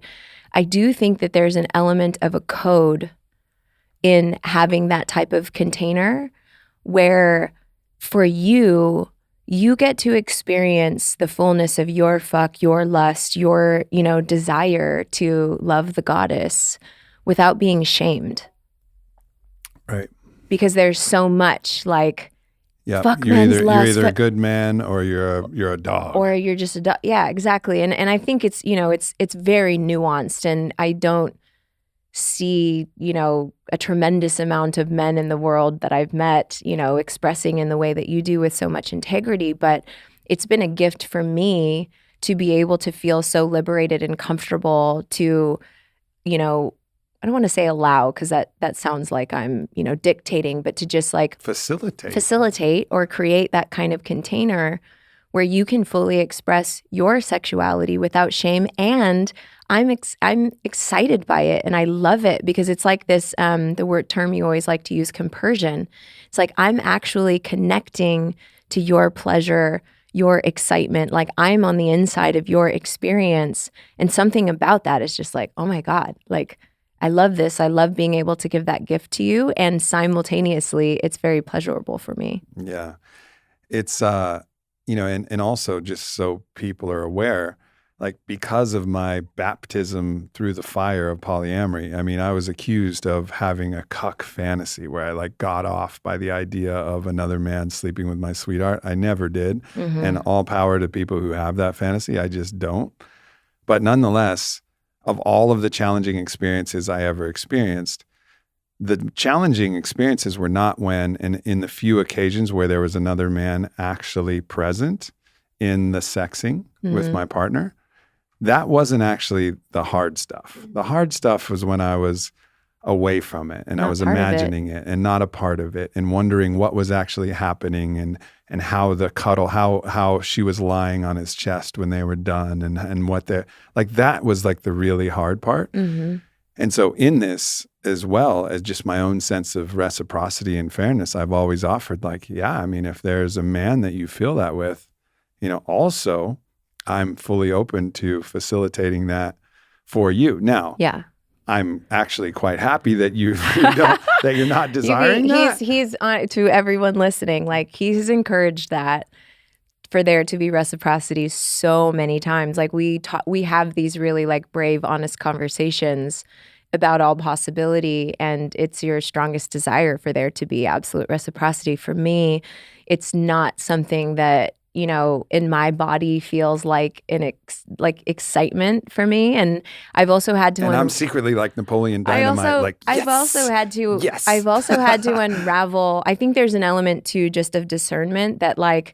I do think that there's an element of a code in having that type of container where for you get to experience the fullness of your fuck, your lust, your, you know, desire to love the goddess without being shamed. Right. Because there's so much like, fuck you're men's lust. You're either a good man or you're a dog. Or you're just a dog. Yeah, exactly. And I think it's, you know, it's very nuanced, and I don't see, you know, a tremendous amount of men in the world that I've met, you know, expressing in the way that you do with so much integrity. But it's been a gift for me to be able to feel so liberated and comfortable to, you know, I don't want to say allow, because that sounds like I'm, you know, dictating, but to just like facilitate or create that kind of container where you can fully express your sexuality without shame. And I'm excited by it and I love it, because it's like this, the term you always like to use, compersion. It's like I'm actually connecting to your pleasure, your excitement, like I'm on the inside of your experience. And something about that is just like, oh my God, like I love this. I love being able to give that gift to you. And simultaneously, it's very pleasurable for me. Yeah. It's, you know, and also just so people are aware, like because of my baptism through the fire of polyamory, I mean, I was accused of having a cuck fantasy where I like got off by the idea of another man sleeping with my sweetheart. I never did. Mm-hmm. And all power to people who have that fantasy. I just don't. But nonetheless, of all of the challenging experiences I ever experienced, the challenging experiences were not when, and in the few occasions where there was another man actually present in the sexing with my partner, that wasn't actually the hard stuff. The hard stuff was when I was away from it and I was imagining it and not a part of it and wondering what was actually happening and how the cuddle, how she was lying on his chest when they were done and what they're like, that was like the really hard part. Mm-hmm. And so in this, as well as just my own sense of reciprocity and fairness, I've always offered like, yeah, I mean, if there's a man that you feel that with, also I'm fully open to facilitating that for you. Now, Yeah. I'm actually quite happy that that you're not desiring that. He's to everyone listening, like he's encouraged that for there to be reciprocity so many times. Like we have these really like brave, honest conversations about all possibility, and it's your strongest desire for there to be absolute reciprocity. For me, it's not something that in my body feels like excitement for me. And I've also had to. And I'm secretly like Napoleon Dynamite. Yes! I've also had to. Yes. I've also had to unravel. I think there's an element too, just of discernment that, like,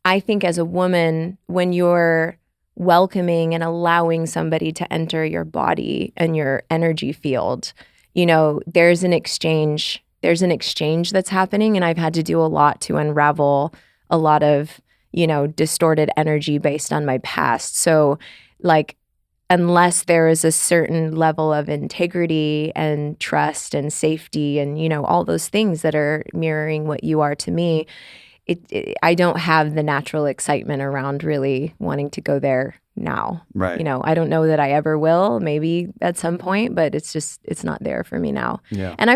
I think as a woman, when you're welcoming and allowing somebody to enter your body and your energy field, there's an exchange. There's an exchange that's happening, and I've had to do a lot to unravel a lot of distorted energy based on my past. So like, unless there is a certain level of integrity and trust and safety and, all those things that are mirroring what you are to me, I don't have the natural excitement around really wanting to go there now. Right. I don't know that I ever will, maybe at some point, but it's not there for me now. Yeah. And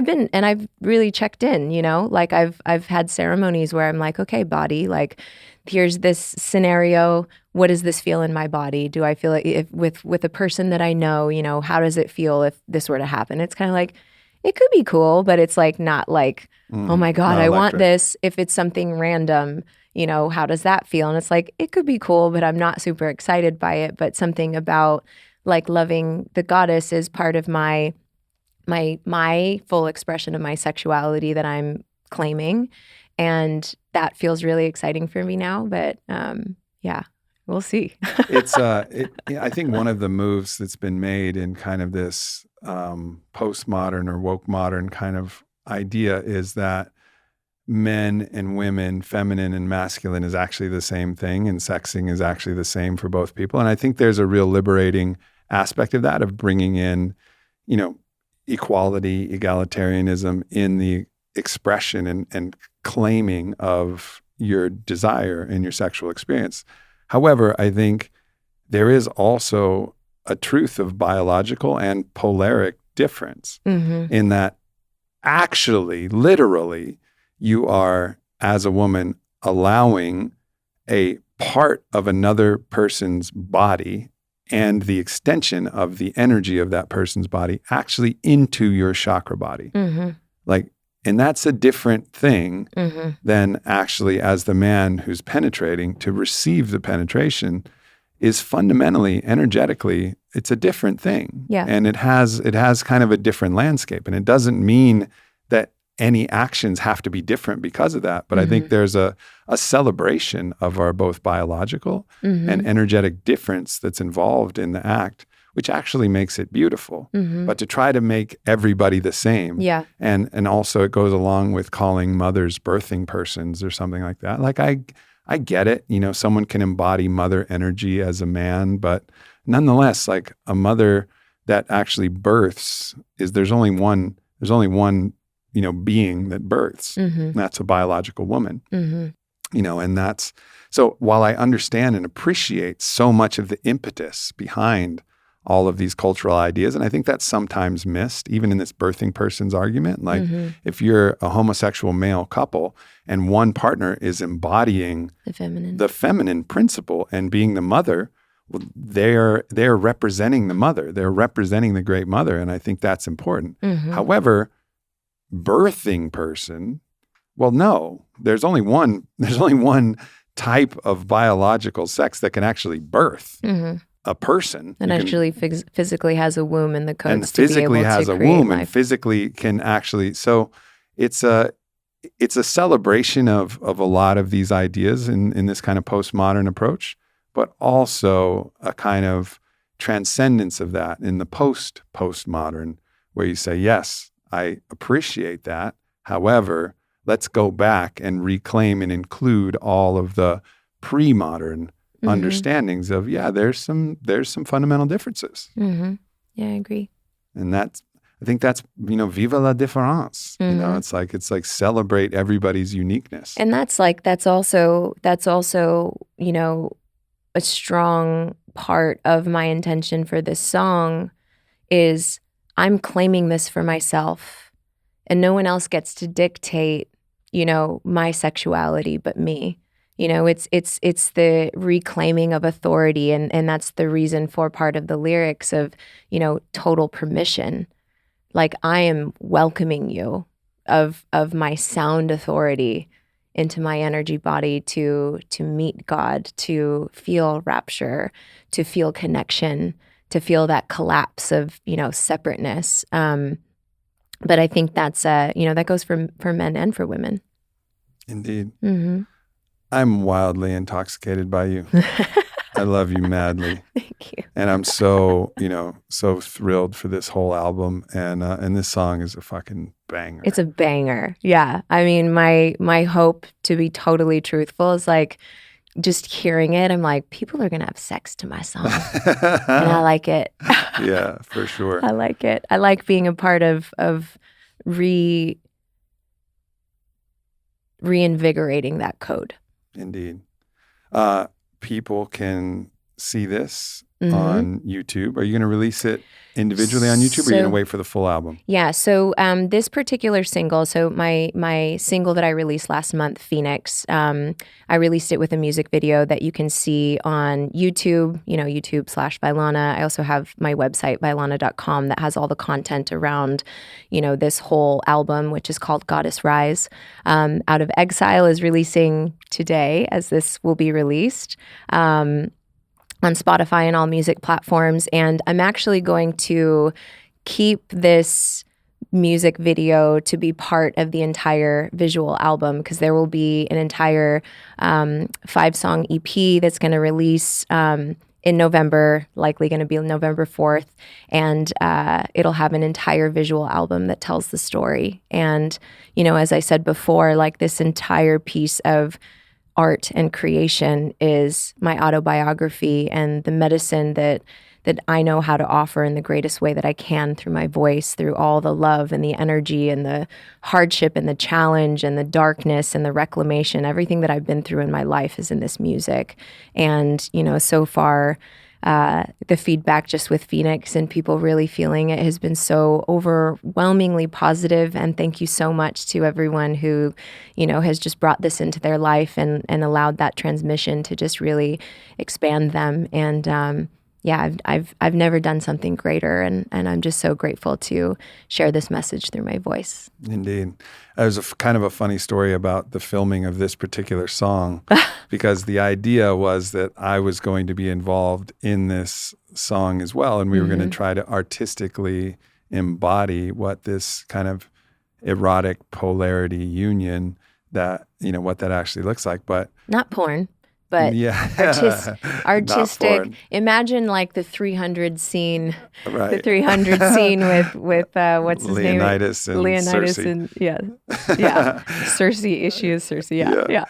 I've really checked in, like I've had ceremonies where I'm like, okay, body, like here's this scenario. What does this feel in my body? Do I feel like with a person that I know, how does it feel if this were to happen? It's kind of like, it could be cool, but it's like not like, oh my God, I want this. If it's something random, how does that feel? And it's like, it could be cool, but I'm not super excited by it. But something about like loving the goddess is part of my full expression of my sexuality that I'm claiming. And that feels really exciting for me now. But yeah, we'll see. I think one of the moves that's been made in kind of this postmodern or woke modern kind of idea is that men and women, feminine and masculine, is actually the same thing, and sexing is actually the same for both people. And I think there's a real liberating aspect of that, of bringing in, equality, egalitarianism in the expression and claiming of your desire and your sexual experience. However, I think there is also a truth of biological and polaric difference in that actually, literally, you are, as a woman, allowing a part of another person's body and the extension of the energy of that person's body actually into your chakra body. And that's a different thing than actually, as the man who's penetrating, to receive the penetration is fundamentally, energetically, it's a different thing. Yeah. And it has kind of a different landscape. And it doesn't mean that any actions have to be different because of that. But I think there's a celebration of our both biological and energetic difference that's involved in the act, which actually makes it beautiful. But to try to make everybody the same. Yeah. And also it goes along with calling mothers birthing persons or something like that. Like I get it. Someone can embody mother energy as a man, but nonetheless, like a mother that actually births there's only one being that births. And that's a biological woman. And that's, so while I understand and appreciate so much of the impetus behind all of these cultural ideas, and I think that's sometimes missed, even in this birthing person's argument. Like if you're a homosexual male couple and one partner is embodying the feminine principle and being the mother, well, they're representing the mother. They're representing the great mother, and I think that's important. However, birthing person, well, no, there's only one type of biological sex that can actually birth a person. And actually physically has a womb in the codes and to be able physically has to a create womb life. And physically can actually, so it's a celebration of a lot of these ideas in this kind of postmodern approach, but also a kind of transcendence of that in the postmodern, where you say, yes, I appreciate that. However, let's go back and reclaim and include all of the pre-modern understandings of, there's some fundamental differences. Yeah, I agree. And I think that's, vive la différence. It's like celebrate everybody's uniqueness. And that's also, a strong part of my intention for this song is I'm claiming this for myself, and no one else gets to dictate, my sexuality but me. It's the reclaiming of authority, and that's the reason for part of the lyrics of, total permission. Like, I am welcoming you of my sound authority into my energy body to meet God, to feel rapture, to feel connection, to feel that collapse of, separateness. But I think that's, that goes for men and for women. Indeed. Mm-hmm. I'm wildly intoxicated by you. I love you madly. Thank you. And I'm so, so thrilled for this whole album. And this song is a fucking banger. It's a banger. Yeah. I mean, my hope, to be totally truthful, is like just hearing it, I'm like, people are going to have sex to my song. And I like it. Yeah, for sure. I like it. I like being a part of reinvigorating that code. Indeed. People can see this on YouTube. Are you going to release it individually on YouTube, or are you going to wait for the full album? Yeah. So this particular single, so my single that I released last month, Phoenix, I released it with a music video that you can see on YouTube, YouTube/Vylana. I also have my website, Vylana.com, that has all the content around, this whole album, which is called Goddess Rise. Out of Exile is releasing today, as this will be released. On Spotify and all music platforms. And I'm actually going to keep this music video to be part of the entire visual album, because there will be an entire 5-song EP that's going to release in November, likely going to be November 4th. And it'll have an entire visual album that tells the story. And, as I said before, like, this entire piece of art and creation is my autobiography and the medicine that I know how to offer in the greatest way that I can through my voice, through all the love and the energy and the hardship and the challenge and the darkness and the reclamation. Everything that I've been through in my life is in this music. And, so far, the feedback just with Phoenix and people really feeling it has been so overwhelmingly positive. And thank you so much to everyone who, has just brought this into their life and allowed that transmission to just really expand them. And I've never done something greater, and I'm just so grateful to share this message through my voice. Indeed. There's kind of a funny story about the filming of this particular song, because the idea was that I was going to be involved in this song as well, and we were going to try to artistically embody what this kind of erotic polarity union that, what that actually looks like. But not porn. But artistic. Imagine like the 300 scene, right. The 300 scene with what's his name? Leonidas and Cersei. And Cersei. She is Cersei. Yeah.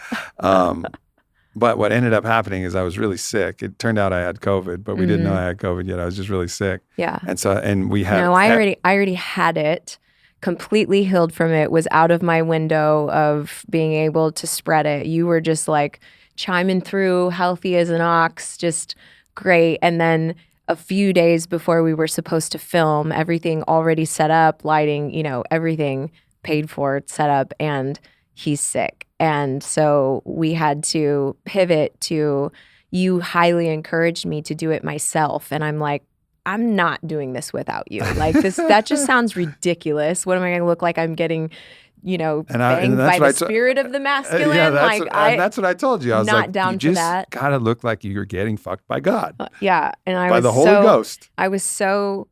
But what ended up happening is I was really sick. It turned out I had COVID, but we didn't know I had COVID yet. I was just really sick. Yeah. And we had. No, I already had it. Completely healed from it. Was out of my window of being able to spread it. You were just like chiming through, healthy as an ox, just great. And then a few days before we were supposed to film, everything already set up, lighting, everything paid for, set up, and he's sick. And so we had to pivot to, you highly encouraged me to do it myself. And I'm like, I'm not doing this without you. Like this, that just sounds ridiculous. What am I going to look like? I'm getting banged by the spirit of the masculine. That's what I told you. I was not like, down you for just that. Gotta look like you're getting fucked by God. And I by was the Holy Ghost. I was so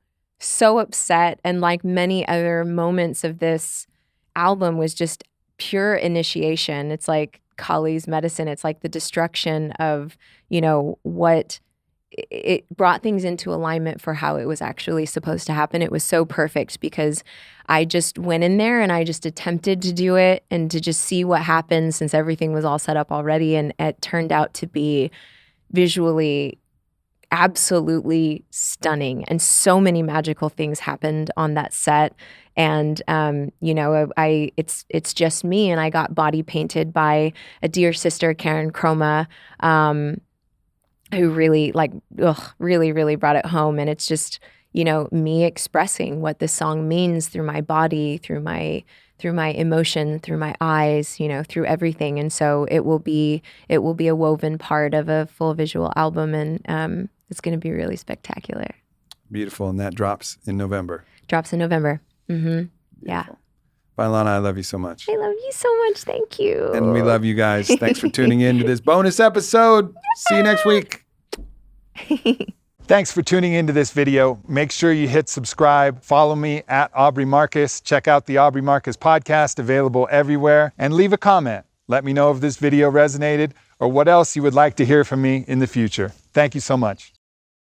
upset, and like many other moments of this album was just pure initiation. It's like Kali's medicine. It's like the destruction of what. It brought things into alignment for how it was actually supposed to happen. It was so perfect because I just went in there and I just attempted to do it and to just see what happened, since everything was all set up already. And it turned out to be visually absolutely stunning. And so many magical things happened on that set. And, it's just me, and I got body painted by a dear sister, Karen Chroma, who really really brought it home. And it's just, me expressing what this song means through my body, through my emotion, through my eyes, through everything. And so it will be a woven part of a full visual album, and it's going to be really spectacular. Beautiful. And that drops in November. Mm-hmm. Yeah. Vylana, I love you so much. I love you so much. Thank you. And we love you guys. Thanks for tuning in to this bonus episode. Yeah. See you next week. Thanks for tuning into this video. Make sure you hit subscribe. Follow me at Aubrey Marcus. Check out the Aubrey Marcus podcast, available everywhere. And leave a comment. Let me know if this video resonated or what else you would like to hear from me in the future. Thank you so much.